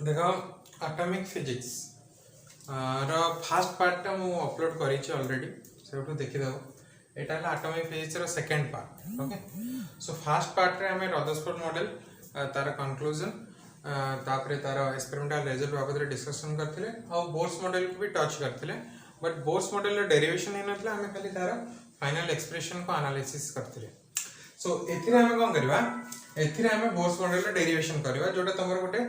देखो atomic physics रो first part मु अपलोड करिछि ऑलरेडी सेठू देखि दो एटा है एटॉमिक फिजिक्स रो second part. Okay so first part रे हमें रदरफोर्ड मॉडल तार कंक्लूजन तापरे तार एक्सपेरिमेंटल रिजल्ट बाबत डिस्कशन करथिले और बोर्स मॉडल को भी टच करथिले बट बोर्स मॉडल रो डेरिवेशन हे नथला हमें खाली तार फाइनल एक्सप्रेशन को एनालिसिस करथिले। सो एथिरे हमें कोन करबा एथिरे हमें बोर्स मॉडल रो डेरिवेशन करबा जोटा तमर गोटे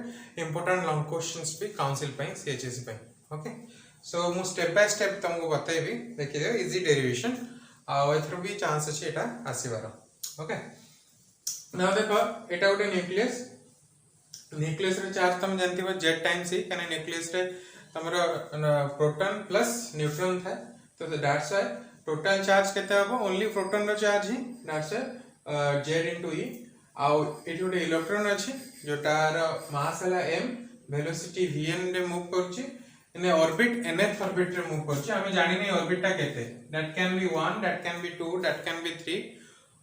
इंपोर्टेंट लॉन्ग क्वेश्चंस भी काउंसिल पई सीएचएससी पई। ओके सो मु स्टेप बाय स्टेप तुमको बताइबी देखि दियो इजी डेरिवेशन आ एथरो भी चांस अछि एटा आसीबार। ओके नाउ देखो एटा गोटे न्यूक्लियस न्यूक्लियस रे चार्ज तुम जानथिबो z टाइम्स ही कने न्यूक्लियस रे तमरो प्रोटॉन प्लस न्यूट्रॉन था तो दैट्स व्हाई टोटल चार्ज केते हबो ओनली प्रोटॉन रो चार्ज ही दैट्स z इनटू e आउ एठी गोटे इलेक्ट्रॉन अछि जोटार मास हला m वेलोसिटी vn रे मूव करछि इन ऑर्बिट nth ऑर्बिट रे मूव करछि हमें जानि नै ऑर्बिट ता केते that can be 1 that can be 2 that can be 3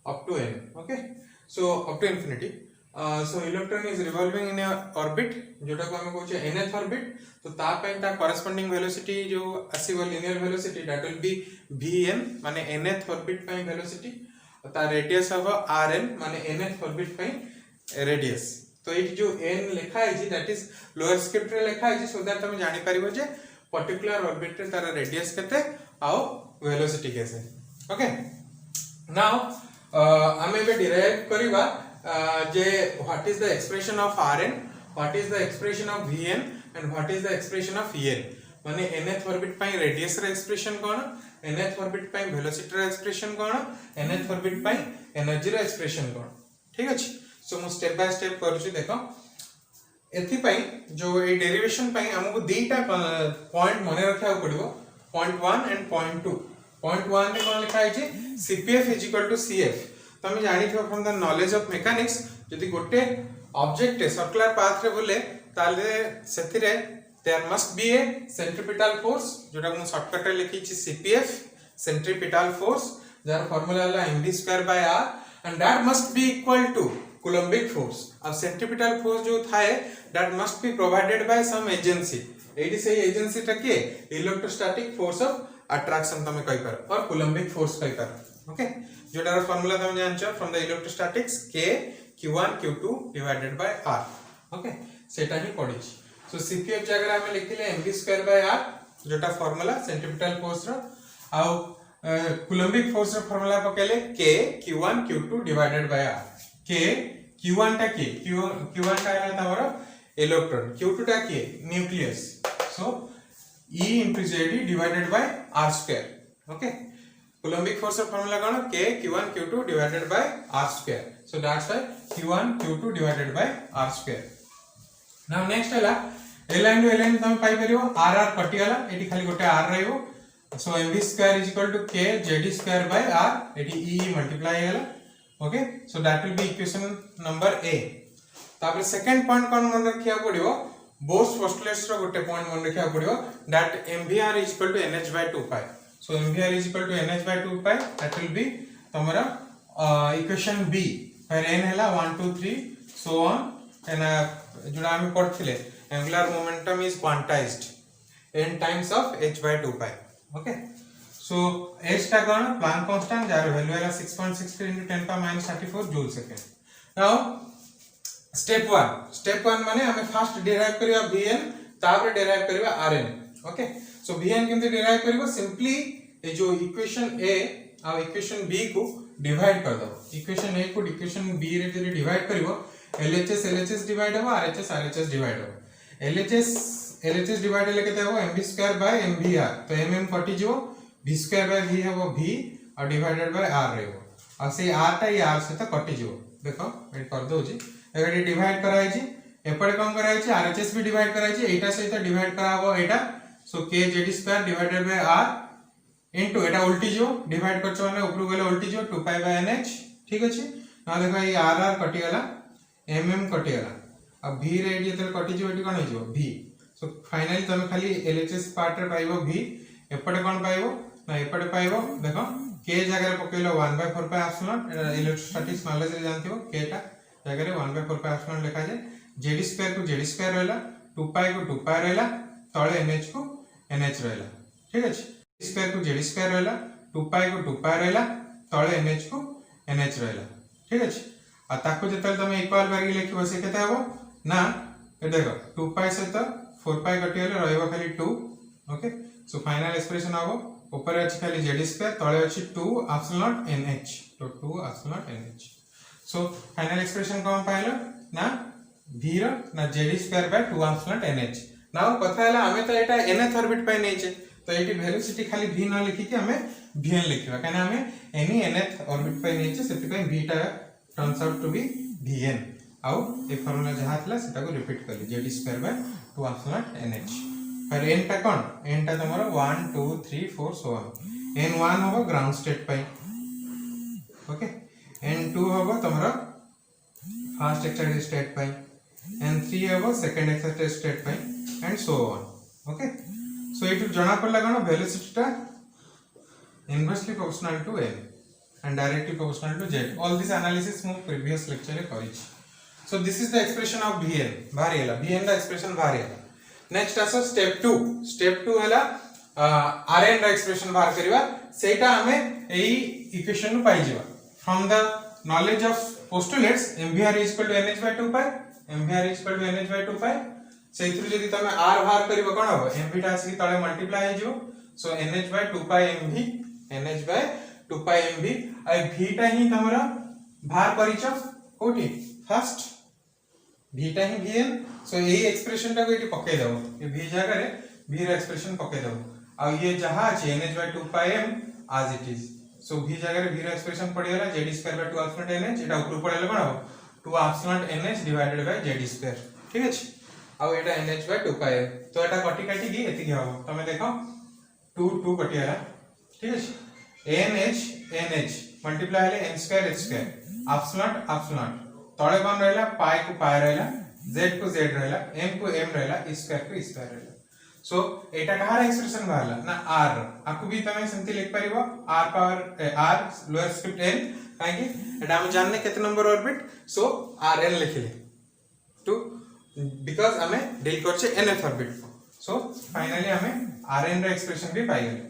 up to n। Okay so up to infinity so electron is revolving in orbit जोटा को हमें कहछे nth ऑर्बिट तो ता पय ता कॉरेस्पोंडिंग वेलोसिटी जो आसीबो linear velocity that will be vn माने nth ऑर्बिट पय वेलोसिटी ता रेडियस हबो rn माने nth ऑर्बिट पय रेडियस। तो ये जो n लिखा है जी दैट इज लोअर स्क्रिप्ट रे लिखा है जी सो दैट तुम जानि परिबो जे पर्टिकुलर ऑर्बिट रे तार रेडियस केते आउ वेलोसिटी कैसे। ओके नाउ हमें बे डिराइव करिबा जे what is the expression of rn what is the expression of vn and what is the expression of en माने nth ऑर्बिट पय रेडियस रे एक्सप्रेशन कोन nth ऑर्बिट पय वेलोसिटी रे एक्सप्रेशन कोन nth ऑर्बिट पय एनर्जी रे एक्सप्रेशन कोन। ठीक अछि सो मु स्टेप बाय स्टेप करछि देखो एथि पय जो ए डेरिवेशन पय हमको दीटा पॉइंट मने रखा पड़िबो पॉइंट 1 एंड पॉइंट 2। पॉइंट 1 रे कोन लिखा है जी cpf = cf तमे जानि थो from the knowledge of mechanics यदि गोटे ऑब्जेक्ट सर्कुलर पाथ रे बोले ताले सेथिरे there must be a centripetal force जोटा मु शॉर्टकट रे लिखि छि cpf सेंट्रीपिटल फोर्स जार फार्मूला हला mv²r and that must be equal to coulombic force अब सेंट्रीपिटल फोर्स जो थाए that must be provided by some agency एडी से एजेंसी टा के इलेक्ट्रोस्टैटिक फोर्स ऑफ अट्रैक्शन तमे कहि पर और coulombic फोर्स कहि पर। ओके जोटार फार्मूला तमे जानछो from the electrostatics k q1 q2 divided by r। Okay सेटा ही पढि छी सो cpf जगह हमें लिखिले mv²r जोटा फार्मूला सेंट्रीपिटल फोर्स रो आ coulombic फोर्स रो फार्मूला पकेले k q1 q2 divided by r k q1 टा k q1 टा है तमरो इलेक्ट्रॉन q2 टा k nucleus so e into z divided by r²। Okay coulombic force रो फार्मूला कोन k q1 q2 divided by r²। So that's why q1 q2 divided by r²। Now next हला ln to ln तुम पाई परियो r कटि गला eighty खाली गोटे r रहइबो so mv² = k z² by r एटी e मल्टीप्लाई हैला। Okay so that will be equation number a। तापर सेकंड पॉइंट कोन मन रखिया पड़ियो बोर्स पोस्टुलेट्स रो गोटे पॉइंट मन रखिया पड़ियो that mvr = nh/2π so mvr = nh/2π that will be तमरा इक्वेशन b वेयर n हैला 1 2 3 सो ऑन एंड जोडा हम पढ़थिले angular momentum is quantized n times of h/2π। Okay so h टा कोन प्लैंक कांस्टेंट जार वैल्यू है 6.63 × 10⁻34 जूल सेकंड। नाउ स्टेप 1 माने हमें फर्स्ट डिराइव करिया vn तापर डिराइव करिया rn। ओके सो vn केमते डिराइव करिवो सिंपली ए जो इक्वेशन a और इक्वेशन b को डिवाइड कर दो इक्वेशन a को इक्वेशन b रे जदि डिवाइड करिवो LHS डिवाइड हो RHS डिवाइड हो LHS डिवाइड ले केते हो mv²/mvr तो mm कटि जिवो v²/v हबो v और डिवाइडेड बाय r रहबो आ से r ता ये r से तो कटि जिवो देखो एड कर दो जी एडी डिवाइड कराई छी एपडे कम कराई छी RHS भी डिवाइड कराई छी एटा सहित डिवाइड कराबो एटा सो k z² divided by r into एटा उल्टी जिवो डिवाइड करछ माने ऊपर गेले उल्टी जिवो 2π/nh। ठीक अछि ना देखो ये r कटि गला mm कटि गला अब v रे एडी एते कटि जिवो एटी कोन हो जिवो v सो फाइनली तुम खाली LHS पार्ट रे पाइबो v एपडे कोन पाइबो ना एपडे पाइबो देखो k जगह रे पकेलो 1/4πε इलेक्ट्रोस्टैटिक्स नॉलेज रे जानथिबो k टा जगह रे 1/4πε लिखा जाय z² को z² रहला 2 पाई को 2 पाई रहला तळे NH को NH रहला ठीक अछि स्क्वायर को Z स्क्वायर रहला 2 पाई को 2 पाई रहला तळे NH को NH रहला ठीक अछि आ ताको जतल तमे इक्वल करके लिखिबो से केते हबो ना ए देखो 2 पाई से तो 4 पाई कटि गेले रहइबो खाली 2 ओके सो फाइनल एक्सप्रेशन आबो ऊपर अछि खाली Z स्क्वायर तळे अछि 2 एप्सिलॉन NH तो 2 epsilon NH so final expression कोन पाइलो ना v रो ना Z square by 2 epsilon NH now कथा हला हमें तो एटा nth ऑर्बिट पाइ नै छै तो एटी वेलोसिटी खाली v न लिखि के हमें vn लिखिबा काना हमें एनी nth ऑर्बिट पाइ नै छै सेति पय v टा turns out to be vn आउ ए फार्मूला जहा थला सेटा को रिपीट करली Z square by 2 epsilon NH फिर n टा कोन n टा तमरो 1 2 3 4 सो ऑन n1 होबो ग्राउंड स्टेट पाइ ओके n2 होबो तमरो फर्स्ट एक्साइटेड स्टेट पाइ n3 होबो सेकंड एक्साइटेड स्टेट पाइ and so on okay so it jana palla gano velocity ta inversely proportional to n and directly proportional to z all this analysis mu previous lecture re kari so this is the expression of vn bhari hela vn the expression bhari hela next aso step 2 hela rn the expression bahar kariba seita hame ei equation nu pai jiba from the knowledge of postulates mvr is equal to nh by 2 pi mvr is equal to nh by 2 pi सेइथु जदी तमे r बाहर करिवो कोन हो mv टा आसी तळे multiply हे जो सो nh by 2 pi mv nh by 2 pi mv uh v टा ही तमरा बाहर करिछ कोठी फर्स्ट v टा ही vn सो एई एक्सप्रेशन टा को एटी पके दउ ए v जगह रे v रे एक्सप्रेशन पके दउ आ ये जहां छै nh by 2 pi m as it is so v जगह रे v रे एक्सप्रेशन पड़ी गला z square by 2 epsilon nh एटा ऊपर पड़ले कोन हो 2 epsilon nh divided by z square ठीक अछि आ एटा nh by 2 pi तो एटा कटि कटि की एति हबो तमे देखो 2 2 कटि आला ठीक अछि nh मल्टीप्लाई हले n square h square epsilon epsilon तळे कोन रहला पाई को पाई रहला z को z रहला m को m रहला स्क्वायर को स्क्वायर रहला सो एटा कहार एक्सप्रेशन बाहरला ना r आकु भी तमे सेंति लिख परिबो r power r lower script n काहे कि एटा हम जानने केते नंबर ऑर्बिट सो rn लिखिले टू because हमें डील करछे nth ऑर्बिट सो फाइनली हमें rn रे एक्सप्रेशन भी पाइ गेले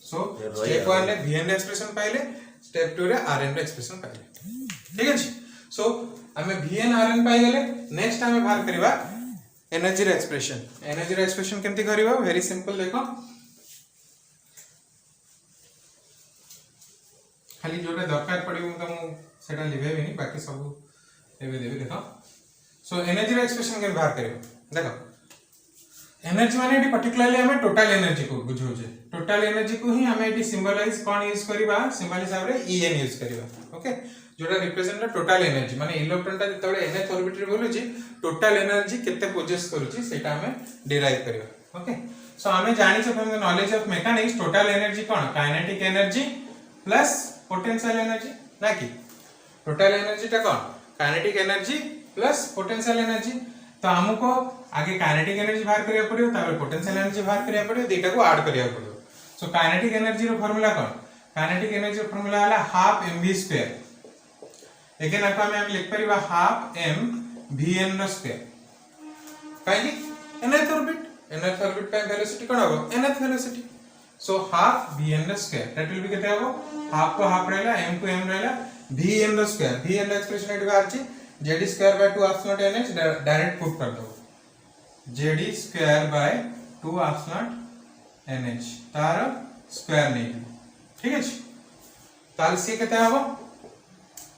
सो स्टेप 1 रे vn रे एक्सप्रेशन पाइले स्टेप 2 रे rn रे एक्सप्रेशन पाइले ठीक अछि सो हमें vn rn पाइ गेले नेक्स्ट हमें बाहर करबा एनर्जी रे एक्सप्रेशन केमति करबा वेरी सिंपल देखो खाली जोटा दरकार पड़िबो त मु सेटा लिबेबे नि बाकी सब एबे देबे देखो सो एनर्जी रे एक्सप्रेशन के बाहर करियो देखो एनर्जी माने एटी पर्टिकुलरली हमें टोटल एनर्जी को बुझो जे टोटल एनर्जी को ही हमें एटी सिंबलाइज कोन यूज करबा सिंबल हिसाब रे En यूज करबा ओके जोटा रिप्रेजेंट टोटल एनर्जी माने इलेक्ट्रॉन ता जतबे nth ऑर्बिट रे बोलुची टोटल एनर्जी केते पोजेस करूची सेटा हमें डिराइव करबा ओके सो हमें जानि छ from the knowledge of mechanics total energy कोन kinetic energy plus potential energy ना कि टोटल एनर्जी ता कोन kinetic energy plus potential energy तो हमको आगे काइनेटिक एनर्जी बाहर करिया पड़ियो तापर पोटेंशियल एनर्जी बाहर करिया पड़ियो देटा को ऐड करिया पड़ियो सो काइनेटिक एनर्जी रो फार्मूला कोन काइनेटिक एनर्जी रो फार्मूला हला हाफ mv स्क्वायर एके नाका में हम लिख परिबा हाफ m vn रो स्क्वायर काहे कि nth ऑर्बिट का वेलोसिटी कोन हो nth velocity so half vn रो स्क्वायर दैट विल बी केते हो हाफ को हाफ रहला m को m रहला vn रो स्क्वायर vn रो एक्सप्रेशन एट बाहर छी z square by 2 epsilon nh direct put कर दो z square by 2 epsilon nh तार स्क्वायर नहीं ठीक है ताल सी केते हबो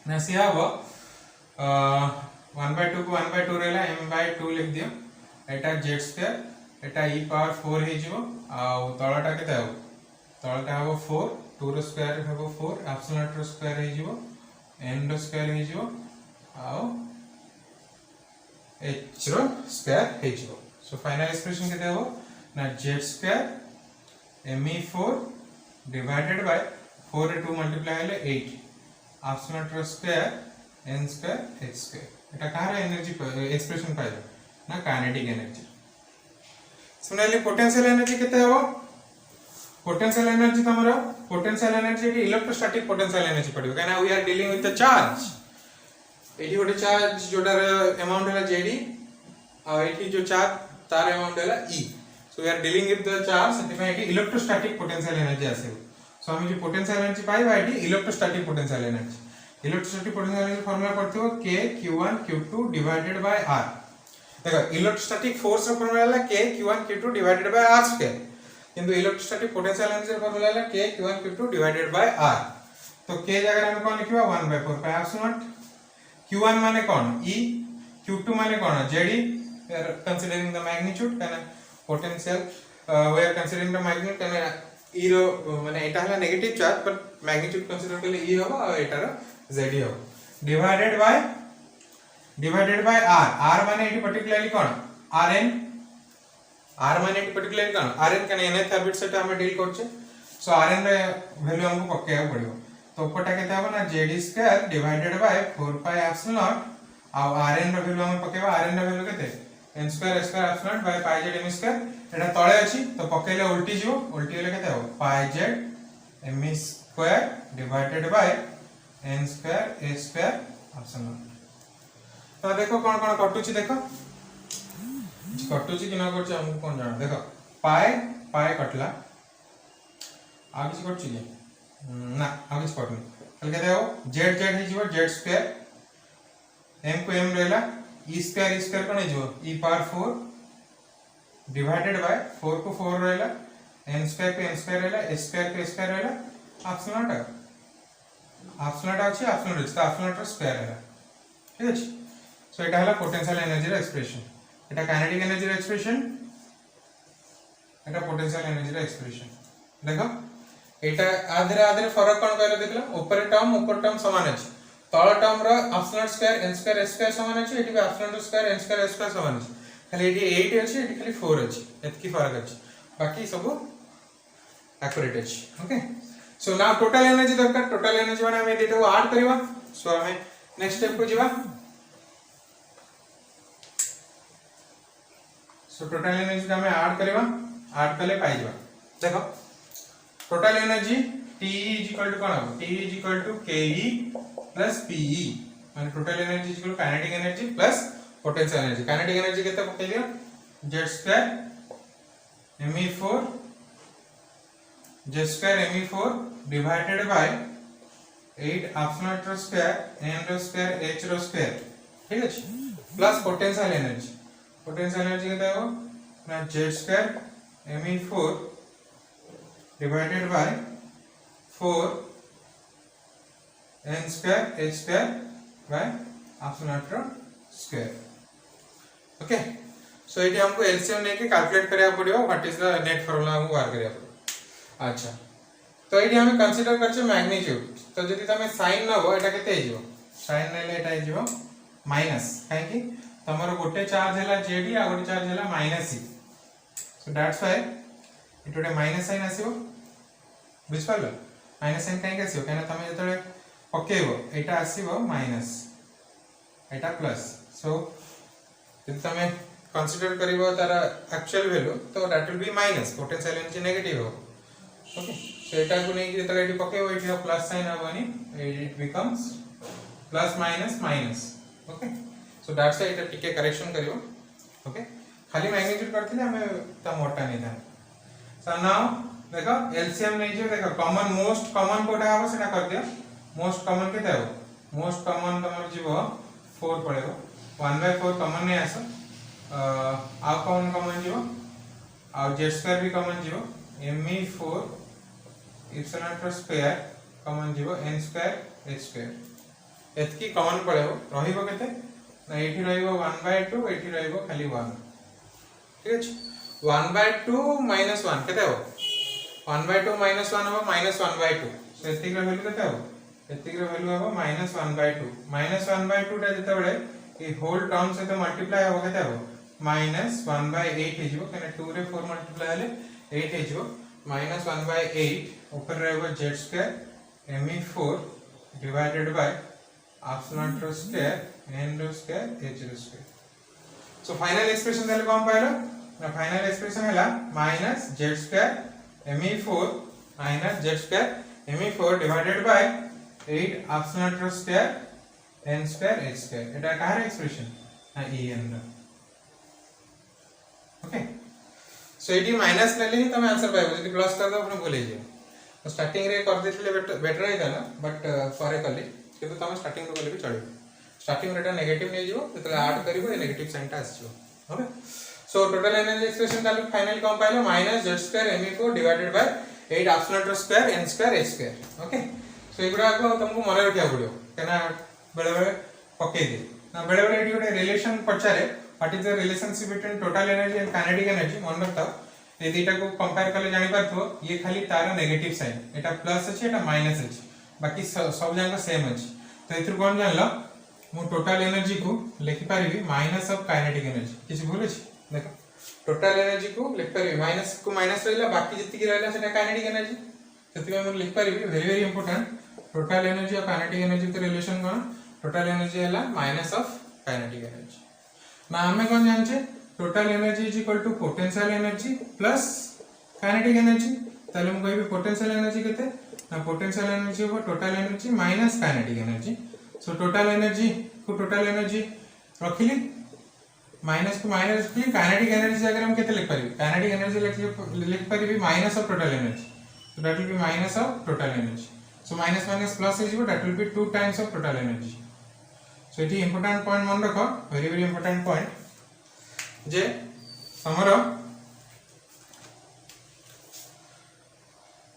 ना सी हबो 1 by 2 को 1 by 2 रहला m by 2 लिख दियो एटा z स्क्वायर एटा e पावर 4 हे जिवो आ तळटा केते हबो तळटा हबो 4 2 रो स्क्वायर हबो 4 एप्सिलॉन रो स्क्वायर हे जिवो n रो स्क्वायर हे जिवो आओ h रो स्क्वायर हे जिवो सो फाइनल एक्सप्रेशन केते हो ना z square me4 divided by 4 रे 2 मल्टीप्लाई हले 8 एप्सिलॉन रो square n square h square एटा कहार एनर्जी एक्सप्रेशन पाइलो ना kinetic energy similarly potential energy केते हो पोटेंशियल एनर्जी तमरो पोटेंशियल एनर्जी के इलेक्ट्रोस्टैटिक पोटेंशियल एनर्जी पड़िबो काना we are dealing with the charge एठी गोटे चार्ज जोटार अमाउंट है जेडी आ एठी जो चार्ज तार अमाउंट हैला E. So we are dealing with the charge, सेति एटी इलेक्ट्रोस्टैटिक पोटेंशियल एनर्जी आसे. सो हम जो पोटेंशियल एनर्जी पाइबा एटी electrostatic potential energy. Electrostatic potential energy formula पड़थिबो K Q1 Q2 divided by R. देखो इलेक्ट्रोस्टैटिक फोर्स रो फार्मूला हैला K Q1 Q2 divided by R square. किंतु इलेक्ट्रोस्टैटिक पोटेंशियल एनर्जी रो फार्मूला हैला K Q1 Q2 divided by R. तो K जगह हम कोन लिखिबा 1/4 पाई एप्सिलॉन. Q1 माने कोन E, Q2 माने कोन ZE. We are considering the magnitude kana potential, we are considering the magnitude kana E रो माने एटा हला negative charge पर मैग्नीट्यूड कंसीडर करले E होबा और एटा रो ZE होबा डिवाइडेड बाय R. R माने एटी पर्टिकुलरली कोन Rn. R माने एटी पर्टिकुलरली कोन Rn kana nth habit set हम डील करछे. सो Rn रे वैल्यू हमको पक्केया पड़िबो. तो ऊपरटा केते हबो ना Z2 divided by 4 pi epsilon आ Rn रो वैल्यू हम पकेबा. Rn रो वैल्यू केते n square epsilon by pi z m square. एटा तळे अछि तो पकेले उल्टी जिवो. उल्टी होले केते हो पाई z m square divided by n square a square epsilon. तो देखो कोन कोन कटुछि. देखो कटुछि कि ना करछि हमको कोन जाना. देखो पाई पाई कटला आ किछ कटछि कि ना आ किछ कटनी. तले केते हो z z हि जिवो z स्क्वायर m को m रहला e स्क्वायर कोन हिजो e पावर 4 डिवाइडेड बाय 4 को 4 रहला n स्क्वायर को n स्क्वायर रहला s स्क्वायर को s स्क्वायर रहला एप्सिलॉन अछि एप्सिलॉन रिच तो एप्सिलॉन रो स्क्वायर रहला. ठीक अछि. सो एटा हला पोटेंशियल एनर्जी रो एक्सप्रेशन. एटा काइनेटिक एनर्जी रो एक्सप्रेशन, एटा पोटेंशियल एनर्जी रो एक्सप्रेशन. देखो एटा आधे आधे फरक कोन कहले देखला. ऊपर टर्म समान अछि. तळ टर्म रो epsilon square n square s square समान अछि. एटी epsilon square n square s square समान अछि. खाली एटी 8 अछि एटी खाली 4 अछि. एतकी फरक अछि. बाकी सब एक्यूरेट अछि. Okay. So now total energy दरकार. टोटल एनर्जी माने हम एटा ऐड करबा. सो हम नेक्स्ट स्टेप को जिबा. सो टोटल एनर्जी का हम ऐड करबा. ऐड करले पाई जिबा. देखो total energy T is equal to कोन हो T is equal to KE plus PE. माने total energy equal to kinetic energy plus potential energy. Kinetic energy केते पके दियो z2 me4 me4 divided by 8 epsilon रो स्क्वायर n रो square h रो square. ठीक अछि. Plus potential energy. Potential energy केते हो ना z2 me4 divided by 4 n square h square by epsilon रो स्क्वायर. ओके. सो इटी हमको एलसीएम लेके कैलकुलेट करिया पड़ियो. What is the net formula हमको बाहर करिया पड़ियो. अच्छा तो इटी हमें कंसीडर करछे मैग्नीट्यूड. तो जदि तमे साइन नबो एटा केते हिजो साइन नेले एटा हिजो माइनस. काहे कि तमरो गोटे चार्ज हैला जेडी आ गोटे चार्ज हैला minus e. So that's why इटोटे माइनस साइन आसीबो. बुझ पालो माइनस साइन काहे आसीबो काहे ना तमे जतले पकेबो एटा आसीबो माइनस एटा प्लस. सो जदि तमे कंसीडर करिवो तार एक्चुअल वैल्यू तो that will be minus. Potential energy negative हो. ओके. सो एटा को नै कि जतले एटी पकेबो एटी प्लस साइन आबनी. It becomes plus minus minus. Okay. So that's why एटा टिके करेक्शन करिवो. ओके. खाली मैग्नीट्यूड करथिले हमें त मोटा नै था. सो नाउ देखो एलसीएम नै जे देखो कॉमन मोस्ट कॉमन कोटा हबो सेटा कर दियो. मोस्ट कॉमन केते हो मोस्ट कॉमन तमर जीवो 4 पड़ेबो. 1/4 कॉमन नै आसो. आ कॉमन जीवो आ z स्क्वायर भी कॉमन जीवो. me4 एप्सिलॉन रो स्क्वायर कॉमन जीवो n स्क्वायर h स्क्वायर एतकी कॉमन पड़ेबो. रहिबो केते ना एठी रहिबो 1/2 एठी रहिबो खाली 1. ठीक अछि. 1/2 - 1 केते हो 1/2 - 1 हो -1/2. सो एतकी रो वैल्यू केते हो एतकी रो वैल्यू हो -1/2. -1/2 टा जते बडे ए होल टर्म से तो मल्टीप्लाई हो केते हो -1/8 हिजो कने 2 रे 4 मल्टीप्लाई हले 8 हिजो -1/8 ऊपर रहबो z square me4 divided by epsilon रो स्क्वायर n रो स्क्वायर h रो स्क्वायर. सो फाइनल एक्सप्रेशन देले कोन पाइलो ना फाइनल एक्सप्रेशन हैला -z square me4 - z square me4 divided by 8 epsilon रो square n square h square. एटा काहर एक्सप्रेशन ना en रो. ओके सो ये माइनस ले ही तुम आंसर पाइबो जदी प्लस कर दो पुणी भूल जाए तो स्टार्टिंग रे कर देथिले बेटर है ना बट फॉर कली किंतु तुम स्टार्टिंग रो कले भी चलिबो स्टार्टिंग रेटा नेगेटिव नै जिवो जतले ऐड करिवो ए नेगेटिव साइन ता आसीबो okay so total energy expression ताले फाइनल कम पाइलो minus z² me4 divided by 8 epsilon square n square h square okay so एगुडा को तुमको मन रखिया पड़ियो केना बेले बेले पके दे ना बेले बेले एटी गोटे रिलेशन पचारे what is the relationship between total energy and kinetic energy मन रखता ए दुईटा को कंपेयर करले जानि पारथो ये खाली तार नेगेटिव साइन एटा प्लस अछि एटा माइनस अछि बाकी सब जांक सेम अछि तो एथुर कोन जानलो मु टोटल एनर्जी को लिखि पारिबी माइनस ऑफ काइनेटिक एनर्जी किछ भूल अछि देखो टोटल एनर्जी को लिखि पारिबी माइनस को माइनस रहला बाकी जति की रहला सेटा काइनेटिक एनर्जी सेति में मु लिखि पारिबी very very important total energy और काइनेटिक एनर्जी के रिलेशन कोन टोटल एनर्जी हैला माइनस ऑफ काइनेटिक एनर्जी ना हमें कोन जानछे total energy is equal to potential energy plus kinetic energy ताले हम कहबी पोटेंशियल एनर्जी केते ना पोटेंशियल एनर्जी हो total energy minus kinetic energy so total energy रखिली माइनस को माइनस रखिली काइनेटिक एनर्जी अगर हम केते लिख पारिबी काइनेटिक एनर्जी लिख पारिबी minus of total energy so that will be minus of total energy so minus minus plus is that will be 2 times of total energy so it important point मन रखो very very important point जे हमरो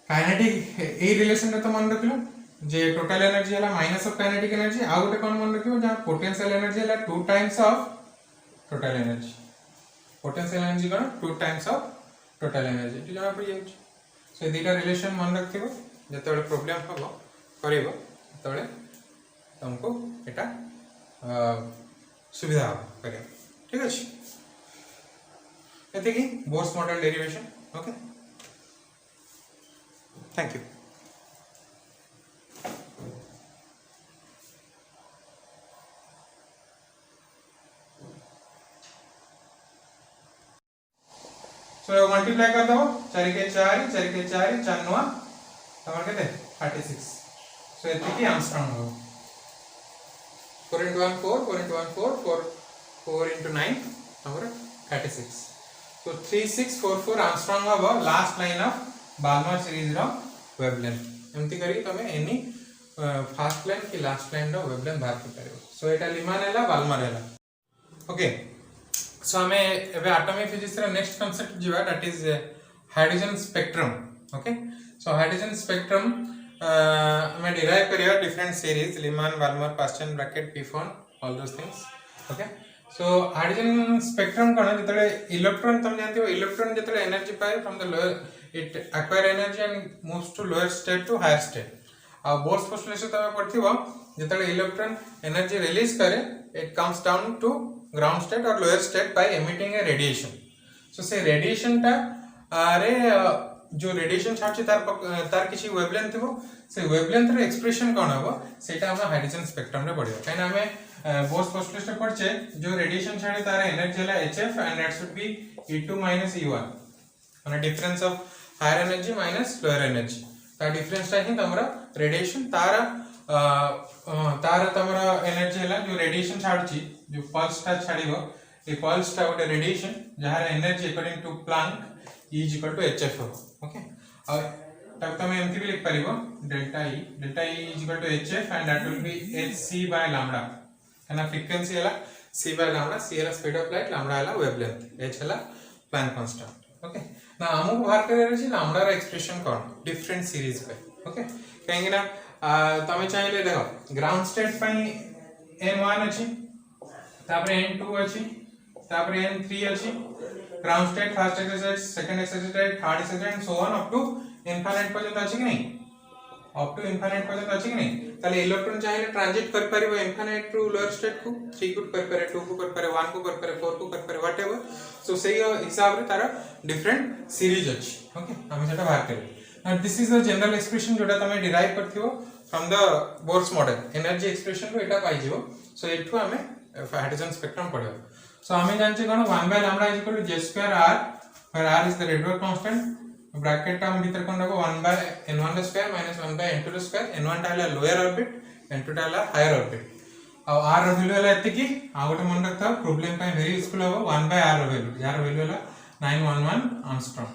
kinetic ए relation तो मन रखिलो जे total energy हला माइनस ऑफ काइनेटिक एनर्जी आ गोटे कोन मन रखियो जहां पोटेंशियल एनर्जी हला 2 times of total energy potential energy कोन 2 टाइम्स ऑफ टोटल एनर्जी तो जहां पर जाउछ सो दीटा रिलेशन मन रखिबो जतबे प्रॉब्लम हबो करिवो तबे तुमको एटा सुविधा हो करिया ठीक अछि एते की Bohr's model derivation okay thank you so multiply कर दो 4 के 4 4 के 4 4 9 तमर केते 36 सो एते की आर्मस्ट्रांग हो 4 into 1 4 4 into 1 4 4 4 into 9 तमर 36 so 3644 आर्मस्ट्रांग हबो last line of Balmer series रो वेवलेंथ एमती करी तमे एनी फर्स्ट लाइन की लास्ट लाइन रो वेवलेंथ बाहर कर पारिबो सो एटा लिमान हैला बाल्मर हैला ओके सो हमें एबे एटॉमिक फिजिक्स रो नेक्स्ट कांसेप्ट जीवा that is hydrogen spectrum okay so hydrogen spectrum हमें डिराइव करिया different series Lyman Balmer Paschen Brackett Pfund all those things okay so hydrogen spectrum कोन जतले इलेक्ट्रॉन तुम जानते हो इलेक्ट्रॉन जतले एनर्जी पाए from the lower it acquire energy and moves to lower state to higher state आ Bohr's postulation तमे पढ़थिबो जतले इलेक्ट्रॉन एनर्जी रिलीज करे it comes down to ground state और lower state by emitting a radiation so say radiation ता अरे जो radiation छाछि तार किछि वेवलेंथ थिबो से वेवलेंथ रे एक्सप्रेशन कोन हबो सेटा हम हाइड्रोजन स्पेक्ट्रम रे पढियो काइना हमें बोर्स पोस्टुलेशन पढ़छे जो रेडिएशन छाड़े तार एनर्जी हला hf and that should be e2 e1 माने difference of higher energy minus lower energy ता डिफरेंस ता ही तमरा रेडिएशन तार तमरा एनर्जी हला जो रेडिएशन छाड़छि जो पल्स ता छाड़िबो ए पल्स ता गोटे रेडिएशन जहार energy according to Planck E is equal to hf okay और तब तमे एमती भी लिख परिबो delta E is equal to hf and that will be hc by lambda एना फ्रीक्वेंसी हला c by lambda c हला स्पीड ऑफ लाइट lambda हला वेवलेंथ h हला प्लैंक कांस्टेंट ओके ना हमको बाहर करे रहछि lambda रा एक्सप्रेशन कोन डिफरेंट सीरीज पे ओके कहेंगे ना तमे चाहिले देखो ग्राउंड स्टेट पई n1 अछि तापर n2 अछि तापर n3 अछि ground state first exercise second exercise third exercise and so on up to infinite पर्यंत अछि कि नहीं अप टू इनफिनिट पर्यंत अछि कि नहीं ताले इलेक्ट्रॉन चाहे ट्रांजिट कर परिबो इनफिनिट टू लोअर स्टेट को 3 को कर पारे 2 को कर पारे 1 को कर पारे 4 को कर पारे व्हाटएवर सो सेही हिसाब रे तारा डिफरेंट सीरीज अछि ओके हम सेटा बाहर करी now this is the general expression जोटा तमे डिराइव करथिबो from the Bohr's model energy expression को एटा पाइ जिवो सो एठु हमें हाइड्रोजन स्पेक्ट्रम पढियो सो हमें जानचे कोन 1 by lambda is equal to j square r where r is the Rydberg constant bracket term भीतर कोन रखो 1 by n1 square minus 1 by n2 square n1 टा हला lower orbit n2 टा हला हायर ऑर्बिट आ r रो value हला एते की आ गोटे मन रखता प्रॉब्लम पय वेरी यूजफुल हो 1 by r रो वैल्यू यार वैल्यू हला 911 angstrom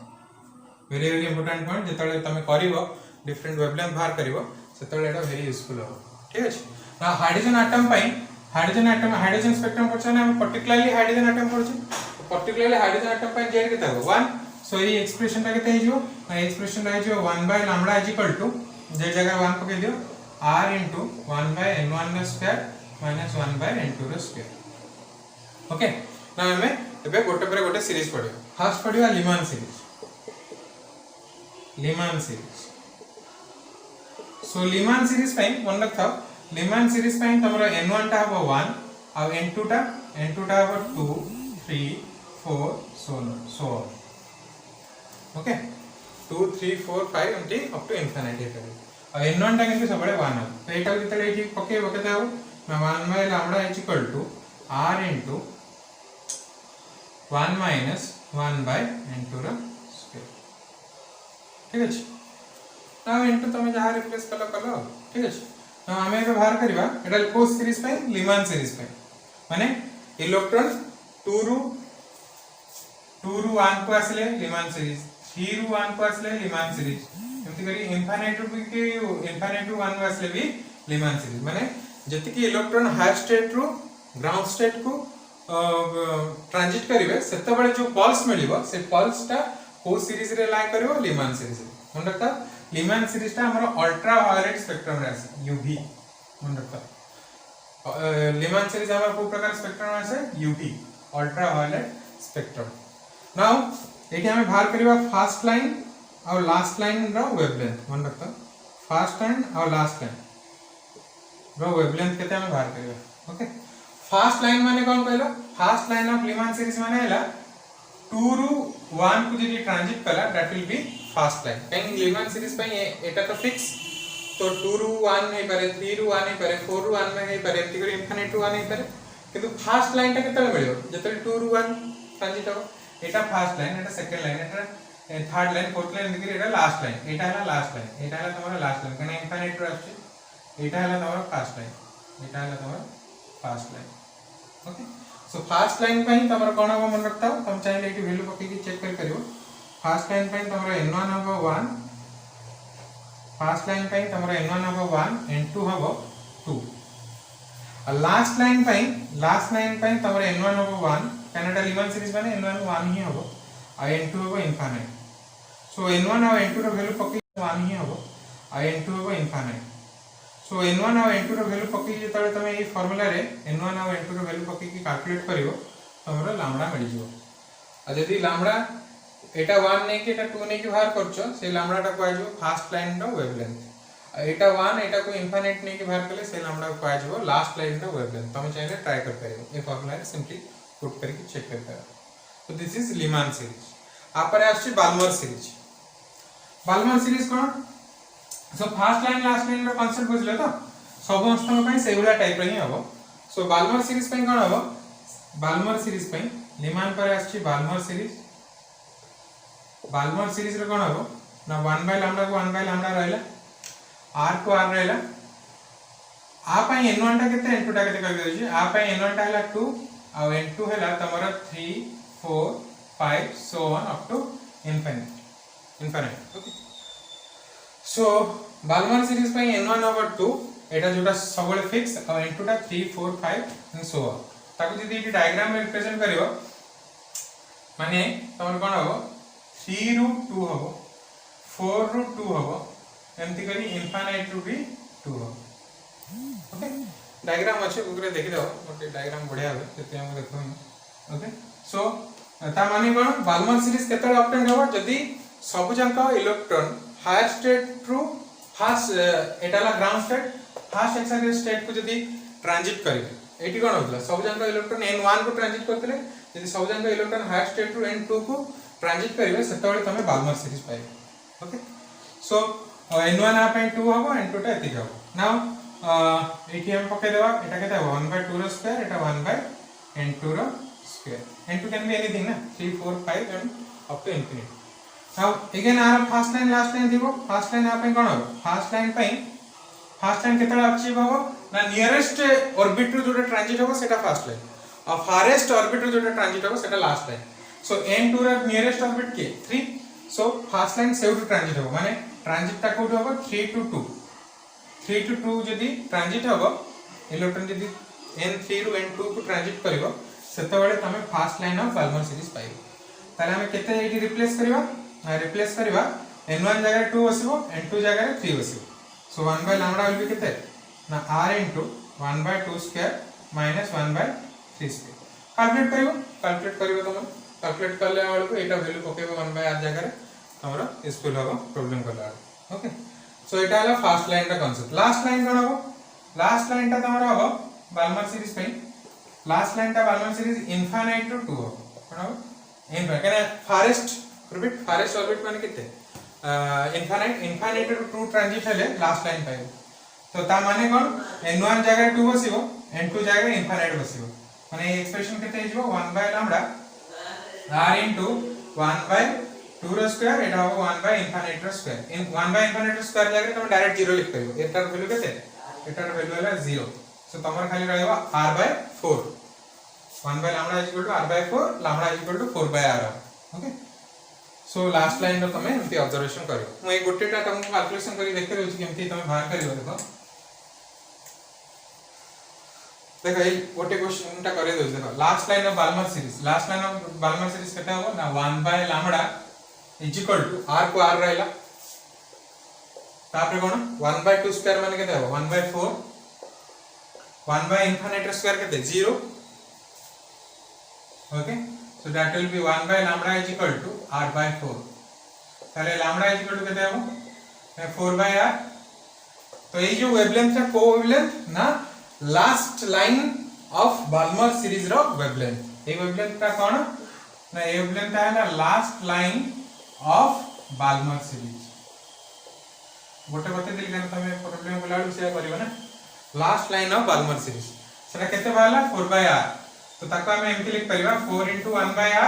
very very important point जेतले तमे करिवो डिफरेंट वेवलेंथ बाहर करिवो सेतले एटा वेरी यूजफुल हो ठीक अछि ना हाइड्रोजन एटम पई हाइड्रोजन स्पेक्ट्रम पछन हम पर्टिकुलरली हाइड्रोजन एटम पड़छ पर्टिकुलरली हाइड्रोजन एटम पई जेड केता हो 1 सो ये एक्सप्रेशन ता केते हिजो एक्सप्रेशन रहि जो 1 by lambda is equal to जे जगह 1 पके दियो r into 1 by n1 square minus 1 by n2 square okay ना हमें एबे गोटे पर गोटे सीरीज पढियो फर्स्ट पढियो Lyman series so Lyman series पई मन रखथाओ लीमान सीरीज पई तमरो n1 टा हबो 1 आ n2 टा हबो 2 3 4 so ओके 2 3 4 5 एमटी अप टू इनफिनिटी करी आ n1 टा किंतु सबले 1 तो एटा जतले एठी पके बकेता हो ना 1 by lambda is equal to r into 1 minus 1 by n2 रा स्क्वायर ठीक अछि ना n2 तमे जहा रिप्लेस कलो ठीक अछि ना हमें एबे बाहर करबा एटा को सीरीज पे लीमान सीरीज पे माने इलेक्ट्रॉन 2 रू 1 को आसले लीमान सीरीज 3 रू 1 को आसले लीमान सीरीज एमति करी इनफिनिट रू 1 को आसले भी लीमान सीरीज माने जति कि इलेक्ट्रॉन हायर स्टेट रू ग्राउंड स्टेट को ट्रांजिट करिवे सेते बळे जो पल्स मिलिबो से पल्स टा को सीरीज रे लाई करिवो लीमान सीरीज मन रखता लीमान सीरीज टा हमर अल्ट्रा वायलेट स्पेक्ट्रम रे आसे यूवी मन रखता लीमान सीरीज हमर को प्रकार स्पेक्ट्रम आसे UV ultra violet spectrum now एठी हमें बाहर करिवा फर्स्ट लाइन और लास्ट लाइन रो वेवलेंथ मन रखता फर्स्ट लाइन और लास्ट लाइन रो वेवलेंथ केते हमें बाहर करिवा ओके फर्स्ट लाइन माने कोन कहलो first line of Lyman series माने हैला 2 रू 1 को जदी ट्रांजिट कला that will be first line कैन लीमान सीरीज पे एटा तो फिक्स तो 2 रू 1 नहीं पारे 3 रू 1 नहीं पारे 4 रू 1 नहीं पारे एति करी इनफिनिट रू 1 नहीं पारे किंतु फर्स्ट लाइन टा केतले मिलियो जतले 2 रू 1 ट्रांजिट हो एटा फर्स्ट लाइन एटा सेकंड लाइन एटा थर्ड लाइन फोर्थ लाइन दिकरी एटा लास्ट लाइन एटा हला लास्ट लाइन एटा हला तमरा लास्ट लाइन कने इनफिनिट रू आछे एटा हला तमरा फर्स्ट लाइन एटा हला तमरा first line okay so first line पे तमरा कोन हो मन रखता हो तुम चाहे एटी वैल्यू पके की चेक कर करियो फर्स्ट लाइन पे तमरा n1 हो 1 फर्स्ट लाइन पे तमरा n1 हो 1 n2 हो 2 और लास्ट लाइन पे तमरा n1 हो 1 कनाडा लीमान सीरीज माने n1 1 ही हो और n2 हो इनफिनिट सो n1 और n2 रो वैल्यू पके 1 ही हो और n2 हो इनफिनिट सो n1 और n2 रो वैल्यू पके जेतले तमे ए फार्मूला रे n1 और n2 रो वैल्यू पके की कैलकुलेट करिवो तमरो लैम्बडा मिल जिवो आ जदी लैम्बडा एटा 1 नै के एटा 2 नै के बाहर करछो से लैम्बडा टा को आजो फर्स्ट लाइन रो वेवलेंथ एटा 1 एटा को इनफिनिट नै के बाहर करले से लैम्बडा को आजो लास्ट लाइन रो वेवलेंथ तमे चाहे ट्राई कर परिवो ए फार्मूला रे सिंपली पुट करके चेक कर पाओ तो दिस इज लीमान सीरीज आपरे आछि बाल्मर सीरीज कोन so first line last line रो कांसेप्ट बुझले तो सब अंशतम पई सेगुला टाइप रे ही हबो सो बाल्मर सीरीज पई कोन हबो बाल्मर सीरीज पई लीमान पर आछि बाल्मर सीरीज रे कोन हबो ना 1 by lambda को 1 by lambda रहला r को r रहला आ पई n1 टा केते n2 टा केते कहि देछि आ पई n1 टा हला 2 आ n2 हला तमरा 3 4 5 so on up to infinite okay so Balmer series पे n1 over 2 एटा जोटा सबले फिक्स और n2 टा 3 4 5 एंड सो ऑन ताको जदी एटी डायग्राम में रिप्रेजेंट करियो माने तमर कोन हो 3 रू 2 हो 4 रू 2 हो एमति करी इनफिनिट रू भी 2 हो ओके डायग्राम अछि ओकरे देखि दो ओके डायग्राम बढ़िया है सेते हम देखो ओके सो ता माने कोन बाल्मर सीरीज केतले ऑब्टेन हो जदी सब जंक इलेक्ट्रॉन हायर स्टेट रू फर्स्ट एटाला ground state first excited state को जदी ट्रांजिट करिवे एटी कोन होतला सब जंक इलेक्ट्रॉन n1 को ट्रांजिट करतले जदी सब जंक इलेक्ट्रॉन हायर स्टेट रू n2 को ट्रांजिट करिवे सेतबेले तमे बाल्मर सीरीज पाइबे ओके सो n1 आ पे 2 हबो n2 टा एति हबो नाउ एटी हम पके देबा एटा केते हबो 1 by 2 रो स्क्वायर एटा 1 by n2 रो square n2 can be anything ना 3 4 5 and up to infinity now again आर फर्स्ट लाइन लास्ट लाइन दिबो फर्स्ट लाइन आपन कोन हो फर्स्ट लाइन केतला अचीव हो ना नियरेस्ट ऑर्बिट रो जोटा ट्रांजिट हो सेटा फर्स्ट लाइन और फारेस्ट ऑर्बिट रो जोटा ट्रांजिट हो सेटा लास्ट लाइन सो n2 रा नियरेस्ट ऑर्बिट के 3 सो फास्ट लाइन सेउट ट्रांजिट हो माने ट्रांजिट ता कोड हो 3 to 2 जदी ट्रांजिट हो इलेक्ट्रॉन जदी n3 रु n2 को ट्रांजिट करिवो सेते बेले तमे first line of Balmer series पाइबो ताले हम केते एटी रिप्लेस करबा n1 जगह 2 बसिबो n2 जगह 3 बसिबो सो 1 by lambda will be केते ना r into 1 by 2 square minus 1 by 3 square calculate करिवो तमे कैलकुलेट करले वाला को एटा वैल्यू पकेबो 1 by r जगह रे हमरो यूजफुल होबो प्रॉब्लम करला ओके सो एटा हला फर्स्ट लाइन का कांसेप्ट लास्ट लाइन कोन होबो लास्ट लाइन ता तमरो होबो बाल्मर सीरीज पे लास्ट लाइन ता बाल्मर सीरीज इनफाइनाइट टू 2 होबो कोन होबो इनफाइनाइट कने फारेस्ट ऑर्बिट माने केते इनफाइनाइट टू 2 ट्रांजिट हेले लास्ट लाइन पाइबो तो ता माने कोन n1 जगह 2 बसिबो n2 जगह इनफाइनाइट बसिबो माने एक्सप्रेशन केते हिजबो 1 by lambda r into 1 by 2 रो स्क्वायर एटा हो 1 by infinite रो स्क्वायर इन 1 by infinite रो स्क्वायर जगह तुम डायरेक्ट 0 लिख परिबो एटार वैल्यू केते एटार वैल्यू हला 0 सो तमर खाली रहबो r by 4 1 by lambda is equal to r by 4 lambda is equal to 4 by r okay so last line रो तमे एमती ऑब्जर्वेशन करियो मु ए गोटेटा तुमको कैलकुलेशन करी देखि रहउछि केमती तमे बाहर करियो देखो ये गोटे क्वेश्चन टा करे दो देखो last line of Balmer series केते हो ना 1 by lambda is equal to r को r रहला तापर कोन 1 by 2 स्क्वायर माने केते हो 1 by 4 1 by infinite स्क्वायर केते 0 okay so that will B 1 by lambda is equal to r by 4 ताले lambda is equal to केते हो 4 by r तो ये जो वेवलेंथ है को वेवलेंथ ना last line of Balmer series रो वेवलेंथ ए वेवलेंथ का कोन ना ए वेवलेंथ है ना last line of Balmer series गोटे बते दिल के तमे प्रॉब्लम बोलाडू से करबो ना last line of Balmer series सेटा केते बाला 4 by r तो ताको हम एमती लिख परिबा 4 into 1 by r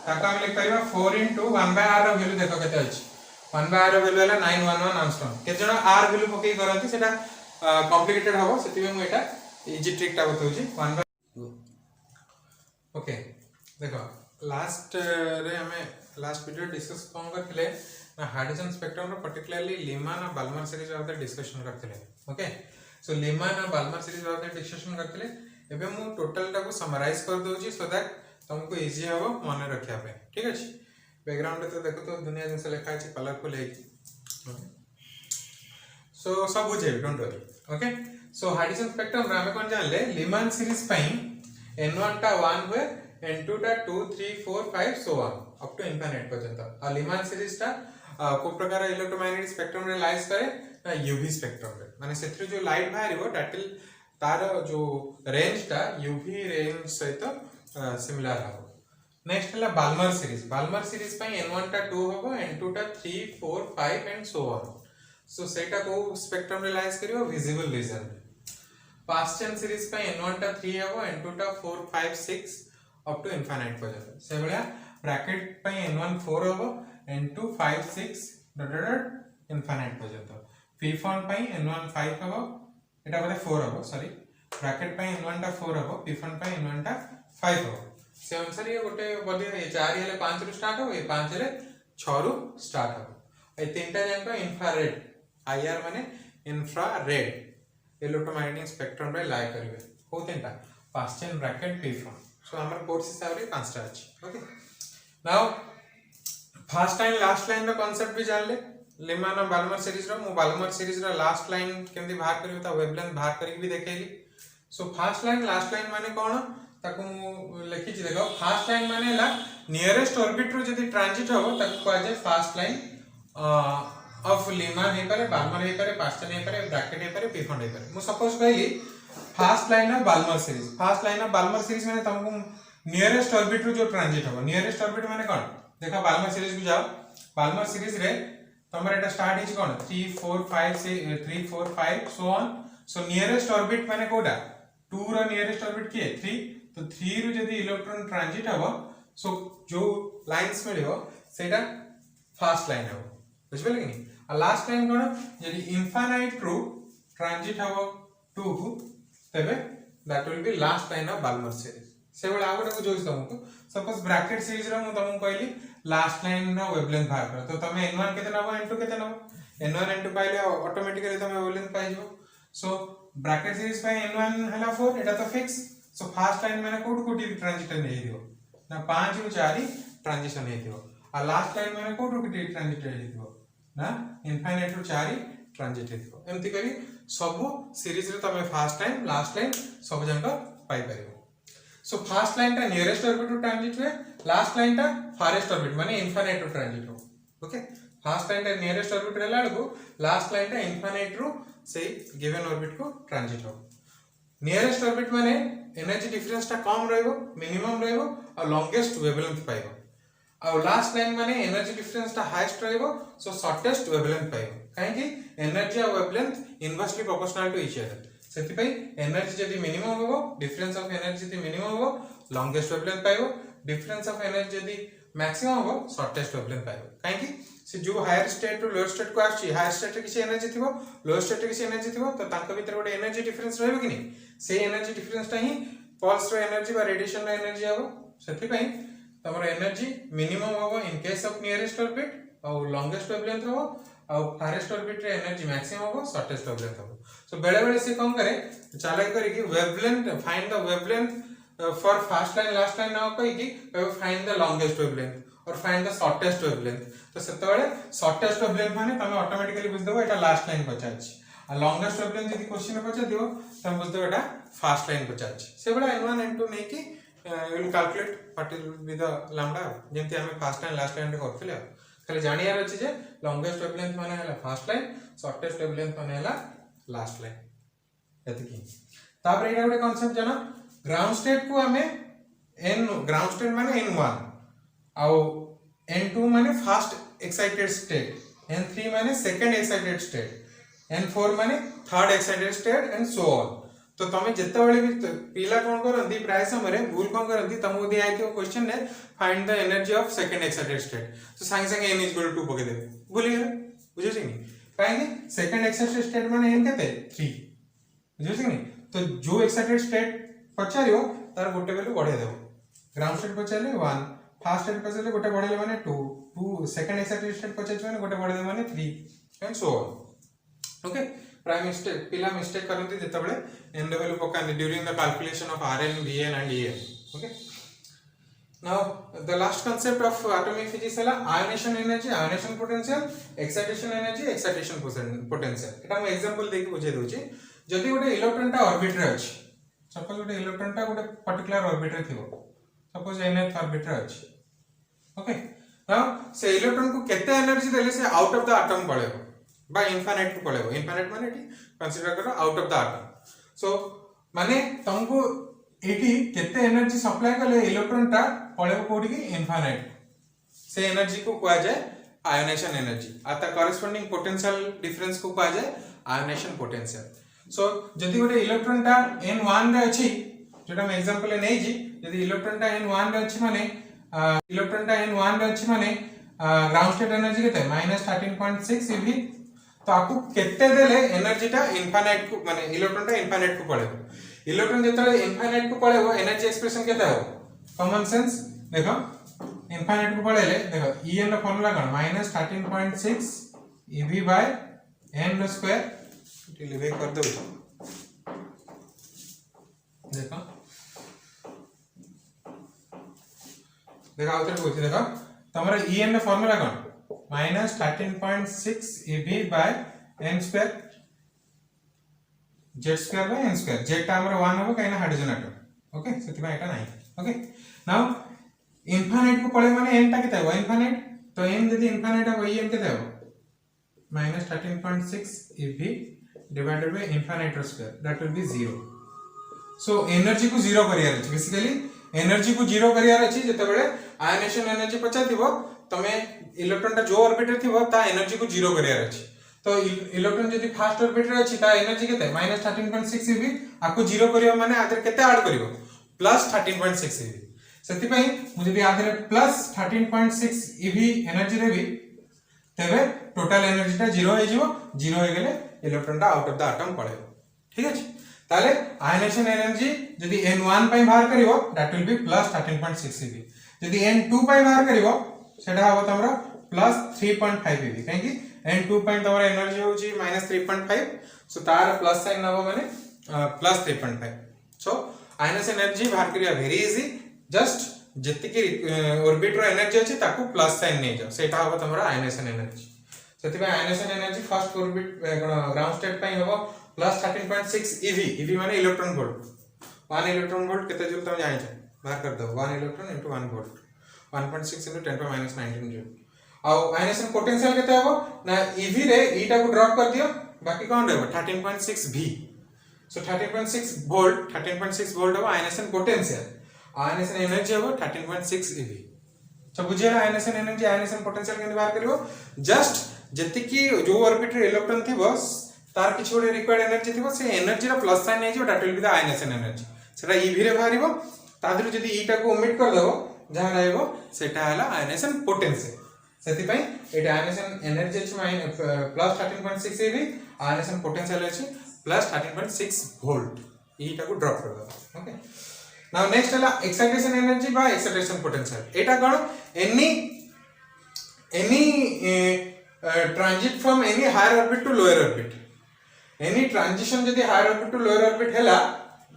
ताको हम लिख परिबा 4 into 1 by r रो वैल्यू देखो केते अछि 1 by r रो वैल्यू हला 911 एंगस्ट्रॉम केते जण r वैल्यू पके करंती सेटा कॉम्प्लिकेटेड हबो सेति में मु एटा इजी ट्रिक टा बतौछि 1 by ओके देखो लास्ट रे हमें लास्ट वीडियो डिस्कस कोन करथिले ना हाइड्रोजन स्पेक्ट्रम रो पर्टिकुलरली लीमान और बाल्मर सीरीज बारे डिस्कशन करथिले ओके सो लीमान और बाल्मर सीरीज बारे डिस्कशन करथिले एबे मु टोटल टा को समराइज कर दोछि सो दैट तुमको इजी हबो मन रखिया पे ठीक अछि बैकग्राउंड तो देखो तो दुनिया जिनस लिखा अछि कलरफुल है सो सब बुझे don't worry okay so hydrogen spectrum रे हमें कोन जानले लीमान सीरीज पई n1 टा 1 हुए n2 टा 2 3 4 5 so on up to infinite पर्यंत आ लीमान सीरीज टा को प्रकार इलेक्ट्रोमैग्नेटिक स्पेक्ट्रम रे लाइज करे ना यूवी स्पेक्ट्रम रे माने सेथि जो लाइट बाहरिबो दैट विल तार जो रेंज टा यूवी रेंज सहित सिमिलर हबो नेक्स्ट हला बाल्मर सीरीज पई n1 टा 2 हबो n2 टा 3 4 5 एंड सो ऑन सो सेटा को स्पेक्ट्रम रे लाइज करियो विजिबल रीजन पास्चन सीरीज पे n1 टा 3 हबो n2 टा 4 5 6 अप टू इनफिनिट पर्यंत से बलिया ब्रैकेट पे n1 4 हबो n2 5 6 डॉट डॉट इनफिनिट पर्यंत p1 पे n1 5 हबो एटा बोले 4 हबो सॉरी ब्रैकेट पे n1 टा 4 हबो p1 पे n1 टा 5 हबो से अनुसार ये गोटे बदे 4 हेले 5 रु स्टार्ट हो ये 5 रे 6 रु स्टार्ट हो ए तीनटा जांको इंफ्रारेड IR माने इंफ्रारेड इलेक्ट्रोमैग्नेटिक स्पेक्ट्रम रे लाई करिवे हो तीनटा पास्चन ब्रैकेट p1 सो हमर कोर्स हिसाब रे पांचटा अछि okay now first line last line रो कांसेप्ट भी जान ले लीमान और बाल्मर सीरीज रो मु बाल्मर सीरीज रो लास्ट लाइन केमदी बाहर करिवे ता वेवलेंथ बाहर करके भी देखेली so first line last line माने कोन ताको मु लिखि छि देखो फर्स्ट लाइन माने ला नियरेस्ट ऑर्बिट रो जदी ट्रांजिट हो ताको कहै छै फर्स्ट लाइन ऑफ लीमान हे पारे बाल्मर हे पारे पास्चन हे पारे ब्रैकेट हे पारे p1 हे पारे मु सपोज कहली first line of Balmer series माने तुमको नियरेस्ट ऑर्बिट रो जो ट्रांजिट हो नियरेस्ट ऑर्बिट माने कोन देखो बाल्मर सीरीज को जाओ बाल्मर सीरीज रे तमर एटा स्टार्ट हिच कोन 3 4 5 से 3 4 5 so on so nearest orbit माने कोडा 2 रो नियरेस्ट ऑर्बिट के 3 तो 3 रो जदी इलेक्ट्रॉन ट्रांजिट हो सो जो लाइंस मिलियो सेटा फर्स्ट लाइन हो बुझबे कि आ लास्ट लाइन कोन यदि इनफिनिट रो ट्रांजिट हो 2 को तबे that will be last line of Balmer series से बेले आ गोटे बुझौछि तुमको सपोज ब्रैकेट सीरीज रो मु तुमको कहली लास्ट लाइन रो वेवलेंथ बाहर कर तो तुम n1 केते नबो n2 केते नबो n1 n2 पाइले ऑटोमेटिकली तुम वेवलेंथ पाइ जो सो ब्रैकेट सीरीज पे n1 हला 4 एटा तो फिक्स सो फर्स्ट लाइन माने कोठी ट्रांजिशन हे दियो ना 5 रु 4 ट्रांजिशन हे दियो आ लास्ट लाइन माने कोठी ट्रांजिट हे दियो ना इनफाइनाइट रु 4 ट्रांजिट हे दियो एमति करी सब सीरीज रे तमे फर्स्ट लाइन लास्ट लाइन सब जंक पाई परिबो सो फर्स्ट लाइन टा नियरेस्ट ऑर्बिट रु ट्रांजिट हुए लास्ट लाइन टा फारेस्ट ऑर्बिट माने इनफाइनाइट रु ट्रांजिट हो ओके फर्स्ट लाइन टा नियरेस्ट ऑर्बिट रे लाडको लास्ट लाइन टा इनफाइनाइट रु से गिवन ऑर्बिट को ट्रांजिट हो नियरेस्ट ऑर्बिट माने एनर्जी डिफरेंस टा कम रहइबो मिनिमम रहइबो और लॉन्गेस्ट वेवलेंथ पाइबो और लास्ट लाइन माने एनर्जी डिफरेंस टा हाईएस्ट रहइबो सो शॉर्टेस्ट वेवलेंथ पाइबो काहे कि एनर्जी और wavelength inversely proportional to each other सेति पई एनर्जी जदी मिनिमम होबो डिफरेंस ऑफ एनर्जी जदी मिनिमम होबो लॉन्गेस्ट वेवलेंथ पाइबो डिफरेंस ऑफ एनर्जी जदी मैक्सिमम होबो शॉर्टेस्ट वेवलेंथ पाइबो काहे कि से जो higher state to lower state को आछि हायर स्टेट रे किछि एनर्जी थिबो लोअर स्टेट रे किछि एनर्जी थिबो तो तांका भीतर गोटे एनर्जी डिफरेंस रहइबो कि नै से एनर्जी डिफरेंस टा ही पल्स रो एनर्जी बा रेडिएशन रो एनर्जी आबो सेति पई तमरो एनर्जी मिनिमम होबो in case of nearest orbit और लॉन्गेस्ट वेवलेंथ होबो और फारेस्ट ऑर्बिट रे एनर्जी मैक्सिमम होबो शॉर्टेस्ट वेवलेंथ होबो सो बेले बेले से कम करे चालाकी करी कि wavelength find the wavelength for first line last line ना कहि कि फाइंड द लॉन्गेस्ट वेवलेंथ और फाइंड द शॉर्टेस्ट वेवलेंथ तो सेते बेले शॉर्टेस्ट वेवलेंथ माने तमे ऑटोमेटिकली बुझ देबो एटा लास्ट लाइन पचाछि आ लॉन्गेस्ट वेवलेंथ यदि क्वेश्चन पचा दियो तमे बुझ देबो एटा फर्स्ट लाइन पचाछि से बेले n1 n2 नै कि you will calculate what will be the lambda जेंति हमें फर्स्ट लाइन लास्ट लाइन रे करथिले खाली जानियार अछि जे लॉन्गेस्ट वेवलेंथ माने हला फर्स्ट लाइन शॉर्टेस्ट वेवलेंथ माने हला लास्ट लाइन एतकी तापर एटा गोटे कांसेप्ट जाना ग्राउंड स्टेट को हमें n ग्राउंड स्टेट माने n1 आउ n2 माने फर्स्ट एक्साइटेड स्टेट n3 माने सेकंड एक्साइटेड स्टेट n4 माने third excited state and so on तो तमे जत्ते बेले भी पिला कोन करंदी प्राय समय रे भूल कोन करंदी तमो दिया आइतो क्वेश्चन ने find the energy of second excited state तो संगे संगे n = 2 पके देबे भूली गेले बुझै छी नि काहे कि सेकंड एक्साइटेड स्टेट माने n केते 3 बुझै छी नि तो जो एक्साइटेड स्टेट पचारियो तार गोटे वैल्यू बढ़े देबो ग्राउंड स्टेट पचारले 1 फर्स्ट स्टेट पचारले गोटे बढ़ेले माने 2 सेकंड एक्साइटेड स्टेट पचारले माने गोटे बढ़े माने 3 and so on okay prime mistake पिला मिस्टेक करंती जत्ते बेले n वैल्यू पकांदी during the calculation of rn vn and en okay now the last concept of atomic physics है ionization energy ionization potential excitation energy excitation potential एटा हम example देके बुझे दोची जदी गोटे इलेक्ट्रॉन टा ऑर्बिट रे अछि सपोज गोटे इलेक्ट्रॉन टा गोटे पर्टिकुलर ऑर्बिट रे थिबो सपोज nth ऑर्बिट रे अछि ओके नाउ से इलेक्ट्रॉन को केते एनर्जी देले से आउट ऑफ द एटम पळेबो बा इनफिनिट को पळेबो इनफिनिट माने एटी कंसीडर करो out of the atom so माने तुमको एटी केते एनर्जी सप्लाई करले इलेक्ट्रॉन टा पळेबो कोडी की इनफिनिट से एनर्जी को कहा जाय आयोनाइजेशन एनर्जी आता कॉरेस्पोंडिंग पोटेंशियल डिफरेंस को कहा जाय आयोनाइजेशन पोटेंशियल सो जदी गोटे इलेक्ट्रॉन टा n1 रे अछि जेटा हम एग्जांपल नै जी जदी इलेक्ट्रॉन टा n1 रे अछि माने इलेक्ट्रॉन टा n1 रे अछि माने ग्राउंड स्टेट एनर्जी केते -13.6 eV तो आपको केते देले एनर्जी टा इनफिनिट को माने इलेक्ट्रॉन टा इनफिनिट को पळेबो इलेक्ट्रॉन जेतले इनफिनिट को पळेबो एनर्जी एक्सप्रेशन केते हो कॉमन सेंस देखो इनफिनिट को पळेले देखो En रो फार्मूला कोन -13.6 eV by n रो स्क्वायर लिवे कर दो देखो देखो आउटर को देखो तमरा En रो फार्मूला कोन -13.6 eV by n square z square by n square z टा हमर 1 होबो काइना हाइड्रोजन एटम ओके सेति बा एटा नाही ओके नाउ इनफिनिट को पळे माने n टा केते हो इनफिनिट तो n यदि इनफिनिट हो n केते हो -13.6 eV divided by infinite square that will be 0 so energy को 0 करियार अछि बेसिकली एनर्जी को 0 करियार अछि जते बेले आयोनाइजेशन एनर्जी पचा दिबो तमे इलेक्ट्रॉन टा जो ऑर्बिट रे थिबो ता एनर्जी को 0 करियार अछि तो इलेक्ट्रॉन जदी फर्स्ट ऑर्बिट रे अछि ता एनर्जी केते -13.6 eV आको 0 करियो माने आदर केते ऐड करियो +13.6 eV सेति पई मु जदी आदर +13.6 eV एनर्जी देबी तबे टोटल एनर्जी टा 0 हे जिवो 0 हे गेले इलेक्ट्रॉन टा आउट ऑफ द एटम पळेबो ठीक अछि ताले आयनेशन एनर्जी जदि n1 पई बाहर करिवो that will be plus 13.6 eV जदि n2 पई बाहर करिवो सेटा हो तमरा प्लस 3.5 eV काहे कि n2 पई तमरा एनर्जी होची -3.5 सो तार प्लस साइन नबो माने प्लस 3.5 सो आयनेशन एनर्जी बाहर करिया वेरी इजी जस्ट जति कि ऑर्बिट रो एनर्जी अछि ताकू प्लस साइन नै जाओ सेटा हो तमरा आयनेशन एनर्जी सेति ionisation energy first orbit ground state पई होबो प्लस 13.6 eV eV माने इलेक्ट्रॉन वोल्ट 1 इलेक्ट्रॉन वोल्ट केते जूल तुम जानि छ बाहर कर दो 1 electron into 1 volt 1.6 into 10 to minus 19 joule आउ आयनेशन पोटेंशियल केते होबो ना eV रे e टा को ड्रॉप कर दियो बाकी कोन रहबो 13.6 V सो 13.6 वोल्ट 13.6 वोल्ट होबो आयनेशन पोटेंशियल आयनेशन एनर्जी होबो 13.6 eV तो बुझिया आयनेशन एनर्जी आयनेशन पोटेंशियल केन बाहर करिवो जस्ट जति कि जो ऑर्बिट रे इलेक्ट्रॉन थिबो तार किछ गोटे रिक्वायर्ड एनर्जी थिबो से एनर्जी रा प्लस साइन नै जो that will be the ionisation energy सेटा eV रे बाहरिबो तादरु जदि e टा को ओमिट कर देबो जहां रहइबो सेटा हला आयनेशन पोटेंशियल सेति पई एटा आयनेशन एनर्जी अछि प्लस 13.6 eV आयनेशन पोटेंशियल अछि प्लस 13.6 वोल्ट e टा को ड्रॉप कर देबो ओके नाउ नेक्स्ट हला एक्साइटेशन एनर्जी बा एक्साइटेशन पोटेंशियल एटा कोन any transit from any higher orbit to lower orbit any transition जदि higher orbit to lower orbit हैला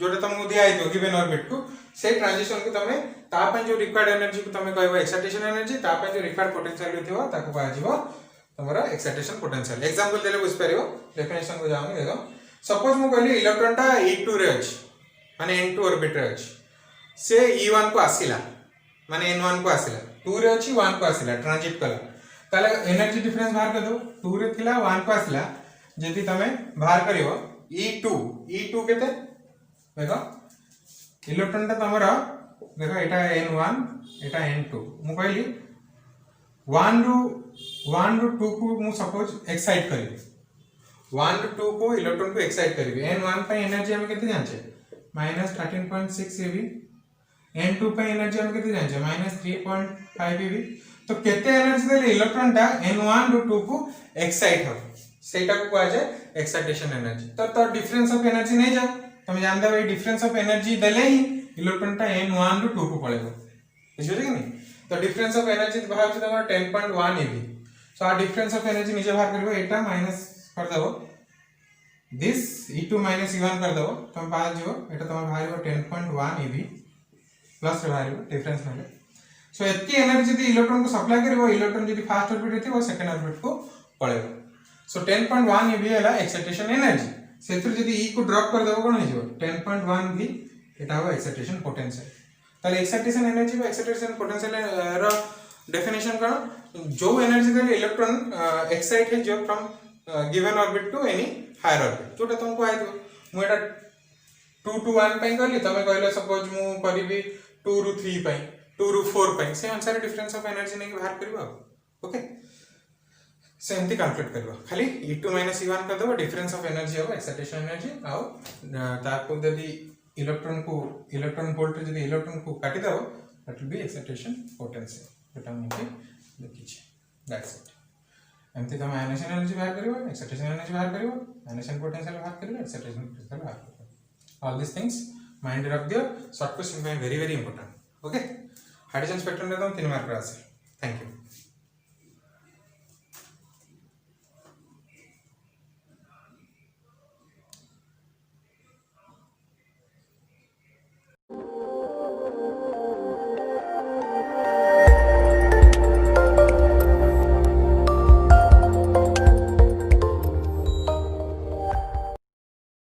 जोटा तुमको दिया है तो गिवन ऑर्बिट को से ट्रांजिशन को तमे ता पे जो रिक्वायर्ड एनर्जी को तमे कहबो एक्साइटेशन एनर्जी ता पे जो रिक्वायर्ड पोटेंशियल होथिबो ताको कहा जीवो तमरा एक्साइटेशन पोटेंशियल एग्जांपल देले बुझ परिबो डेफिनेशन को जाऊनी देखो सपोज मु कहली इलेक्ट्रॉन टा e2 रे अछि माने n2 ऑर्बिट रे अछि से e1 को आसिला माने n1 को आसिला 2 रे अछि 1 को आसिला ट्रांजिट कला ताले एनर्जी डिफरेंस बाहर कर दो 2 रे थिला 1 को आसिला जदि तमे बाहर करिवो e2 केते देखो इलेक्ट्रॉन ता तमरा देखो एटा n1 एटा n2 मु कहली 1 रू 2 को मु सपोज एक्साइट करिवि 1 रू 2 को इलेक्ट्रॉन को एक्साइट करिवि n1 पे एनर्जी हम केते जानछे -13.6 eV n2 पे एनर्जी हम केते जानछे -3.5 eV तो केते एनर्जी देले इलेक्ट्रॉन टा n1 रू 2 को एक्साइट हो सेटा को कहा जाए एक्साइटेशन एनर्जी तो डिफरेंस ऑफ एनर्जी नहीं जाओ तुम जान दो ये डिफरेंस ऑफ एनर्जी देले ही इलेक्ट्रॉन टा n1 रू 2 को पळेबो बुझियो कि नहीं तो डिफरेंस ऑफ एनर्जी बाहर छ तमरा 10.1 eV सो आ डिफरेंस ऑफ एनर्जी नीचे बाहर करबो एटा माइनस कर देबो दिस e2 माइनस e1 कर देबो तुम बाहर जो एटा तमरा बाहर 10.1 eV प्लस रे बाहर डिफरेंस में सो एतकी एनर्जी दी इलेक्ट्रॉन को सप्लाई करबो इलेक्ट्रॉन जदी फर्स्ट ऑर्बिट रहती वो सेकंड ऑर्बिट को पळेबो सो 10.1 eV हला एक्साइटेशन एनर्जी सेथुर जदी e को ड्रॉप कर देबो कोन हो जिवो 10.1 भी एटा हो एक्साइटेशन पोटेंशियल ताले एक्साइटेशन एनर्जी और एक्साइटेशन पोटेंशियल रो डेफिनेशन कोन जो एनर्जी देले इलेक्ट्रॉन एक्साइट है जो from given orbit to any higher orbit जोटा तुमको आइ दो मु एटा 2 टू 1 पई कहली तमे कहले सपोज मु करबी 2 रू 3 पई 2 रू 4 पई से अनुसार डिफरेंस ऑफ एनर्जी नै बाहर करबो ओके सेमती कैलकुलेट करबो खाली e2 e1 कर देबो डिफरेंस ऑफ एनर्जी हो एक्साइटेशन एनर्जी आउ ताको यदि इलेक्ट्रॉन वोल्ट यदि इलेक्ट्रॉन को काटी देबो that will B excitation potential एटा मुके देखि छी दैट्स इट एमती तम आयनेशन एनर्जी बाहर करिवो एक्साइटेशन एनर्जी बाहर करिवो आयनेशन पोटेंशियल बाहर करिवो एक्साइटेशन पोटेंशियल बाहर करिवो ऑल दिस थिंग्स माइंड रख दियो short question very very important okay hydrogen spectrum में 3 मार्क आसे थैंक यू